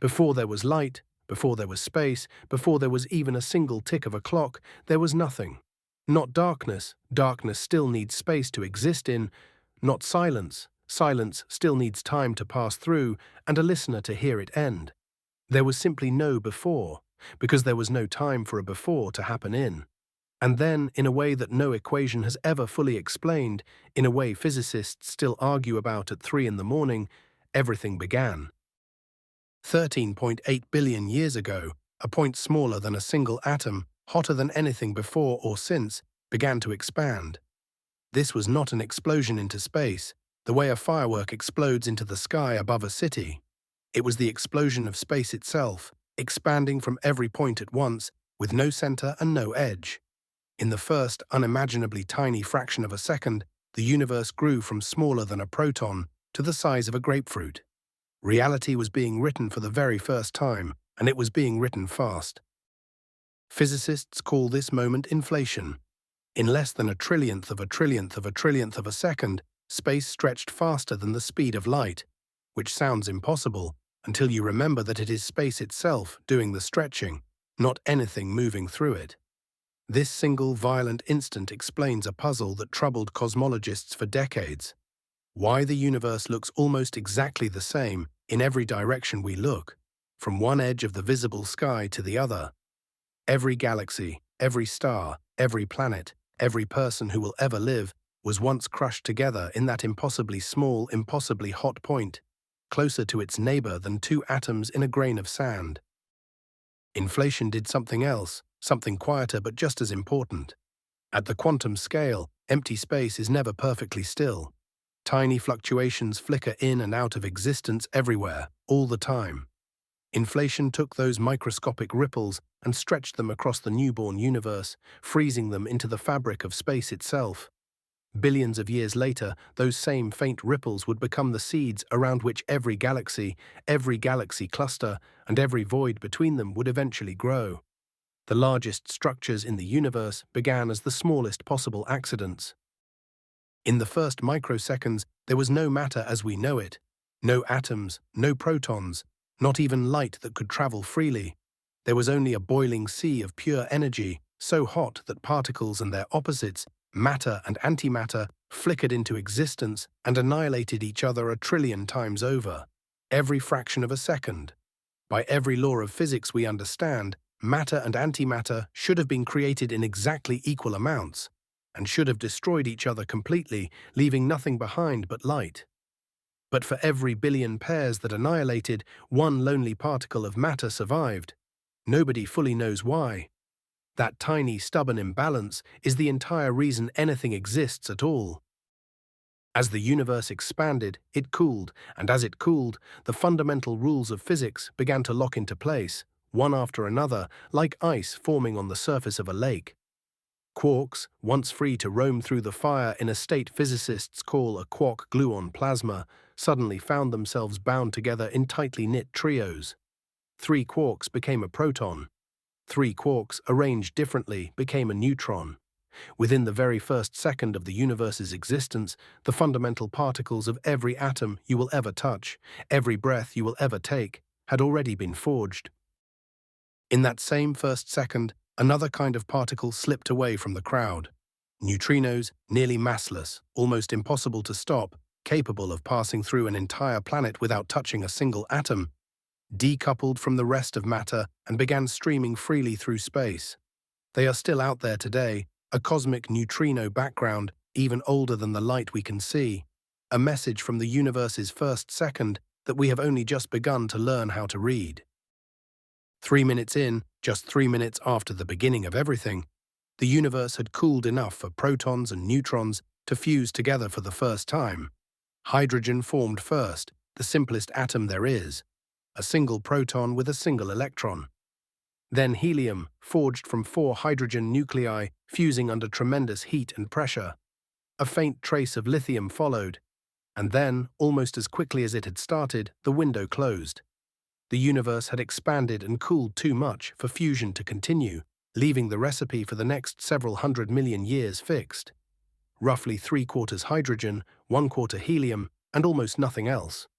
Before there was light, before there was space, before there was even a single tick of a clock, there was nothing. Not darkness, darkness still needs space to exist in. Not silence, silence still needs time to pass through and a listener to hear it end. There was simply no before, because there was no time for a before to happen in. And then, in a way that no equation has ever fully explained, in a way physicists still argue about at 3 in the morning, everything began. 13.8 billion years ago, a point smaller than a single atom, hotter than anything before or since, began to expand. This was not an explosion into space, the way a firework explodes into the sky above a city. It was the explosion of space itself, expanding from every point at once, with no center and no edge. In the first, unimaginably tiny fraction of a second, the universe grew from smaller than a proton to the size of a grapefruit. Reality was being written for the very first time, and it was being written fast. Physicists call this moment inflation. In less than a trillionth of a trillionth of a trillionth of a second, space stretched faster than the speed of light, which sounds impossible until you remember that it is space itself doing the stretching, not anything moving through it. This single violent instant explains a puzzle that troubled cosmologists for decades. Why the universe looks almost exactly the same in every direction we look, from one edge of the visible sky to the other. Every galaxy, every star, every planet, every person who will ever live was once crushed together in that impossibly small, impossibly hot point, closer to its neighbor than 2 atoms in a grain of sand. Inflation did something else, something quieter but just as important. At the quantum scale, empty space is never perfectly still. Tiny fluctuations flicker in and out of existence everywhere, all the time. Inflation took those microscopic ripples and stretched them across the newborn universe, freezing them into the fabric of space itself. Billions of years later, those same faint ripples would become the seeds around which every galaxy cluster, and every void between them would eventually grow. The largest structures in the universe began as the smallest possible accidents. In the first microseconds, there was no matter as we know it. No atoms, no protons, not even light that could travel freely. There was only a boiling sea of pure energy, so hot that particles and their opposites, matter and antimatter, flickered into existence and annihilated each other a trillion times over, every fraction of a second. By every law of physics we understand, matter and antimatter should have been created in exactly equal amounts, and should have destroyed each other completely, leaving nothing behind but light. But for every billion pairs that annihilated, one lonely particle of matter survived. Nobody fully knows why. That tiny, stubborn imbalance is the entire reason anything exists at all. As the universe expanded, it cooled, and as it cooled, the fundamental rules of physics began to lock into place, one after another, like ice forming on the surface of a lake. Quarks, once free to roam through the fire in a state physicists call a quark-gluon plasma, suddenly found themselves bound together in tightly knit trios. 3 quarks became a proton. 3 quarks, arranged differently, became a neutron. Within the very first second of the universe's existence, the fundamental particles of every atom you will ever touch, every breath you will ever take, had already been forged. In that same first second, another kind of particle slipped away from the crowd. Neutrinos, nearly massless, almost impossible to stop, capable of passing through an entire planet without touching a single atom, decoupled from the rest of matter and began streaming freely through space. They are still out there today, a cosmic neutrino background, even older than the light we can see, a message from the universe's first second that we have only just begun to learn how to read. 3 minutes in, just 3 minutes after the beginning of everything, the universe had cooled enough for protons and neutrons to fuse together for the first time. Hydrogen formed first, the simplest atom there is, a single proton with a single electron. Then helium, forged from 4 hydrogen nuclei fusing under tremendous heat and pressure. A faint trace of lithium followed, and then, almost as quickly as it had started, the window closed. The universe had expanded and cooled too much for fusion to continue, leaving the recipe for the next several 100 million years fixed. Roughly 3/4 hydrogen, 1/4 helium, and almost nothing else.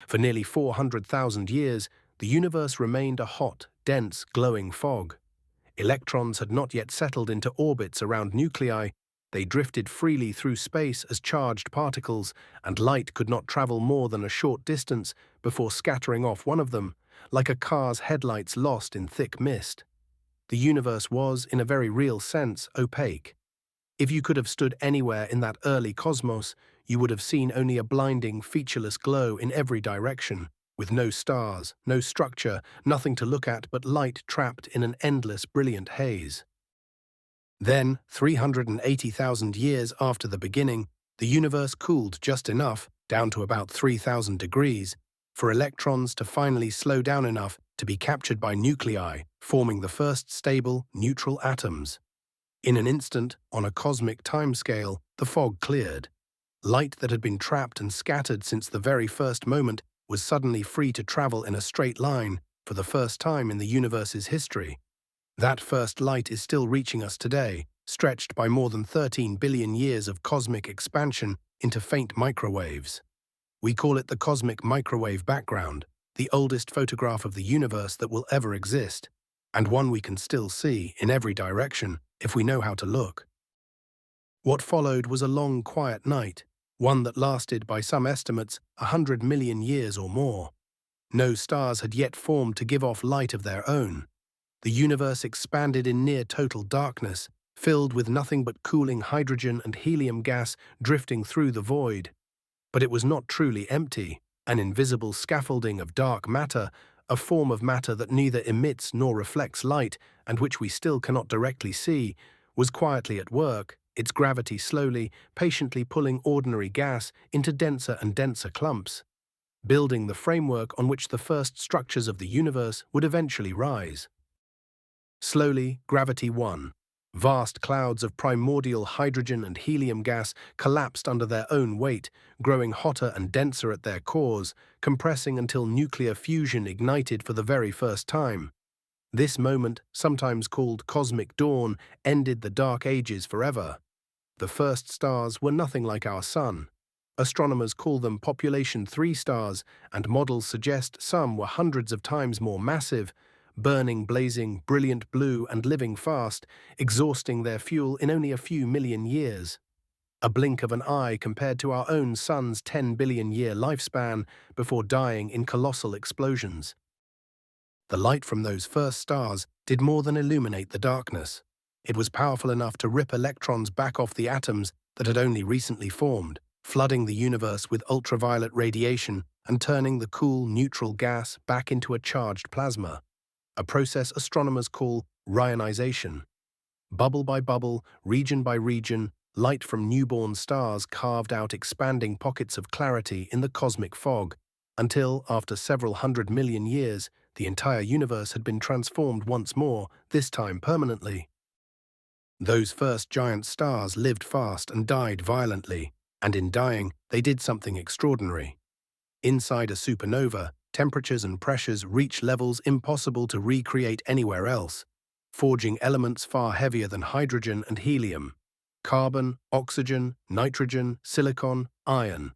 For nearly 400,000 years, the universe remained a hot, dense, glowing fog. Electrons had not yet settled into orbits around nuclei. They drifted freely through space as charged particles, and light could not travel more than a short distance before scattering off one of them, like a car's headlights lost in thick mist. The universe was, in a very real sense, opaque. If you could have stood anywhere in that early cosmos, you would have seen only a blinding, featureless glow in every direction, with no stars, no structure, nothing to look at but light trapped in an endless, brilliant haze. Then, 380,000 years after the beginning, the universe cooled just enough, down to about 3,000 degrees, for electrons to finally slow down enough to be captured by nuclei, forming the first stable, neutral atoms. In an instant, on a cosmic timescale, the fog cleared. Light that had been trapped and scattered since the very first moment was suddenly free to travel in a straight line for the first time in the universe's history. That first light is still reaching us today, stretched by more than 13 billion years of cosmic expansion into faint microwaves. We call it the cosmic microwave background, the oldest photograph of the universe that will ever exist, and one we can still see in every direction if we know how to look. What followed was a long, quiet night, one that lasted, by some estimates, 100 million years or more. No stars had yet formed to give off light of their own. The universe expanded in near-total darkness, filled with nothing but cooling hydrogen and helium gas drifting through the void. But it was not truly empty. An invisible scaffolding of dark matter, a form of matter that neither emits nor reflects light and which we still cannot directly see, was quietly at work, its gravity slowly, patiently pulling ordinary gas into denser and denser clumps, building the framework on which the first structures of the universe would eventually rise. Slowly, gravity won. Vast clouds of primordial hydrogen and helium gas collapsed under their own weight, growing hotter and denser at their cores, compressing until nuclear fusion ignited for the very first time. This moment, sometimes called cosmic dawn, ended the dark ages forever. The first stars were nothing like our sun. Astronomers call them population 3 stars, and models suggest some were hundreds of times more massive, burning, blazing, brilliant blue and living fast, exhausting their fuel in only a few million years. A blink of an eye compared to our own sun's 10 billion-year lifespan before dying in colossal explosions. The light from those first stars did more than illuminate the darkness. It was powerful enough to rip electrons back off the atoms that had only recently formed, flooding the universe with ultraviolet radiation and turning the cool, neutral gas back into a charged plasma, a process astronomers call rionization. Bubble by bubble, region by region, light from newborn stars carved out expanding pockets of clarity in the cosmic fog, until, after several 100 million years, the entire universe had been transformed once more, this time permanently. Those first giant stars lived fast and died violently, and in dying, they did something extraordinary. Inside a supernova, temperatures and pressures reach levels impossible to recreate anywhere else, forging elements far heavier than hydrogen and helium: carbon, oxygen, nitrogen, silicon, iron.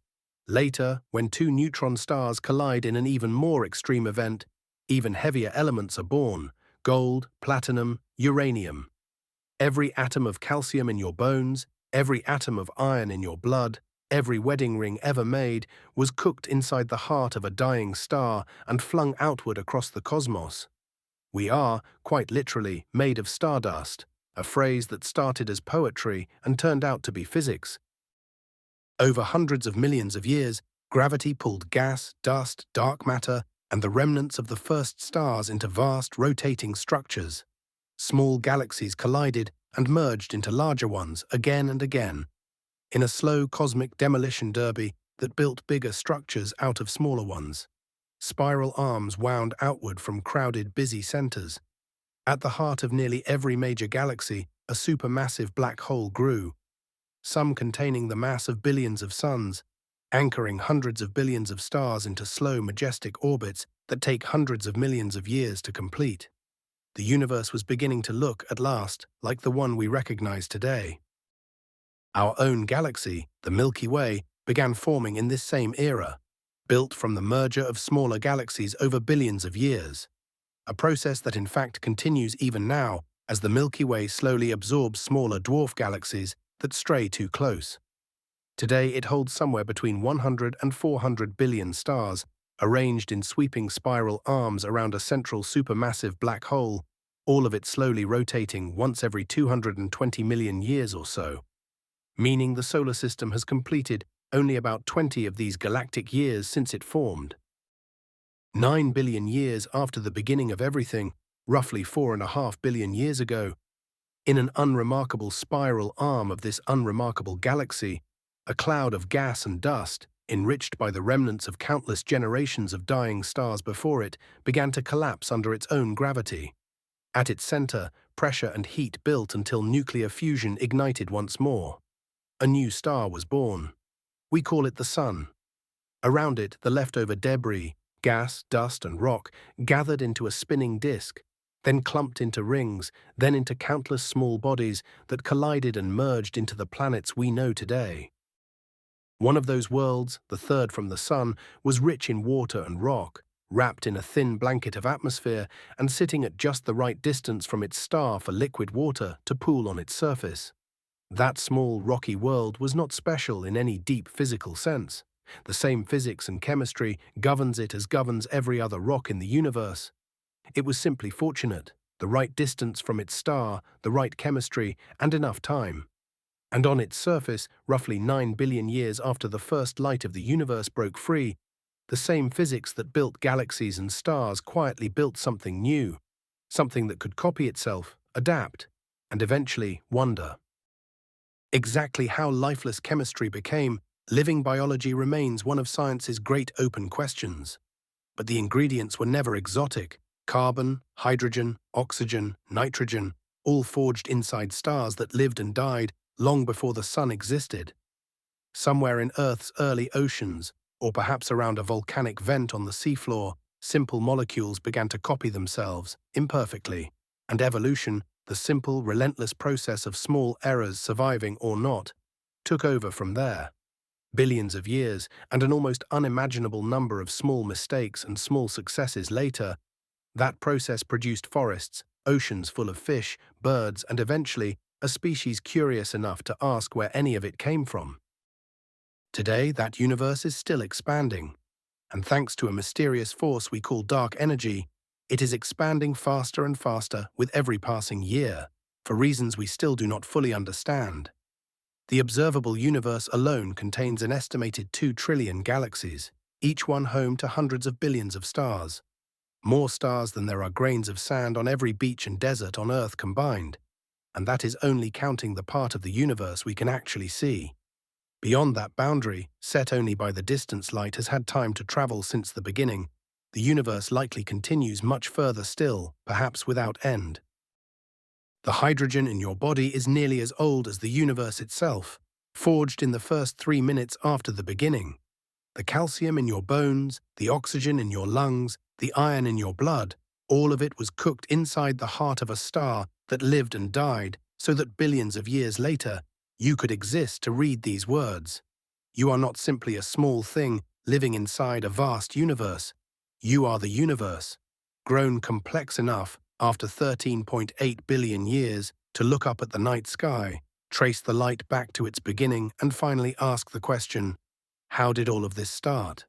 Later, when two neutron stars collide in an even more extreme event, even heavier elements are born: gold, platinum, uranium. Every atom of calcium in your bones, every atom of iron in your blood, every wedding ring ever made was cooked inside the heart of a dying star and flung outward across the cosmos. We are, quite literally, made of stardust, a phrase that started as poetry and turned out to be physics. Over hundreds of millions of years, gravity pulled gas, dust, dark matter, and the remnants of the first stars into vast, rotating structures. Small galaxies collided and merged into larger ones again and again, in a slow cosmic demolition derby that built bigger structures out of smaller ones. Spiral arms wound outward from crowded, busy centers. At the heart of nearly every major galaxy, a supermassive black hole grew, some containing the mass of billions of suns, anchoring hundreds of billions of stars into slow, majestic orbits that take hundreds of millions of years to complete. The universe was beginning to look, at last, like the one we recognize today. Our own galaxy, the Milky Way, began forming in this same era. built from the merger of smaller galaxies over billions of years, a process that in fact continues even now as the Milky Way slowly absorbs smaller dwarf galaxies that stray too close. Today it holds somewhere between 100 and 400 billion stars, arranged in sweeping spiral arms around a central supermassive black hole, all of it slowly rotating once every 220 million years or so, meaning the solar system has completed only about 20 of these galactic years since it formed. 9 billion years after the beginning of everything, roughly 4.5 billion years ago, in an unremarkable spiral arm of this unremarkable galaxy, a cloud of gas and dust, enriched by the remnants of countless generations of dying stars before it, began to collapse under its own gravity. At its center, pressure and heat built until nuclear fusion ignited once more. A new star was born. We call it the Sun. Around it, the leftover debris, gas, dust, and rock, gathered into a spinning disk, then clumped into rings, then into countless small bodies that collided and merged into the planets we know today. One of those worlds, the third from the Sun, was rich in water and rock, wrapped in a thin blanket of atmosphere and sitting at just the right distance from its star for liquid water to pool on its surface. That small, rocky world was not special in any deep physical sense. The same physics and chemistry governs it as governs every other rock in the universe. It was simply fortunate, the right distance from its star, the right chemistry, and enough time. And on its surface, roughly 9 billion years after the first light of the universe broke free, the same physics that built galaxies and stars quietly built something new, something that could copy itself, adapt, and eventually wonder. Exactly how lifeless chemistry became, living biology remains one of science's great open questions. But the ingredients were never exotic. Carbon, hydrogen, oxygen, nitrogen, all forged inside stars that lived and died long before the Sun existed. Somewhere in Earth's early oceans, or perhaps around a volcanic vent on the seafloor, simple molecules began to copy themselves, imperfectly, and evolution, the simple, relentless process of small errors surviving or not, took over from there. Billions of years, and an almost unimaginable number of small mistakes and small successes later, that process produced forests, oceans full of fish, birds, and eventually a species curious enough to ask where any of it came from. Today, that universe is still expanding, and thanks to a mysterious force we call dark energy, it is expanding faster and faster with every passing year, for reasons we still do not fully understand. The observable universe alone contains an estimated 2 trillion galaxies, each one home to hundreds of billions of stars. More stars than there are grains of sand on every beach and desert on Earth combined, and that is only counting the part of the universe we can actually see. Beyond that boundary, set only by the distance light has had time to travel since the beginning, the universe likely continues much further still, perhaps without end. The hydrogen in your body is nearly as old as the universe itself, forged in the first 3 minutes after the beginning. The calcium in your bones, the oxygen in your lungs, the iron in your blood, all of it was cooked inside the heart of a star that lived and died so that billions of years later, you could exist to read these words. You are not simply a small thing living inside a vast universe. You are the universe, grown complex enough after 13.8 billion years to look up at the night sky, trace the light back to its beginning, and finally ask the question, how did all of this start?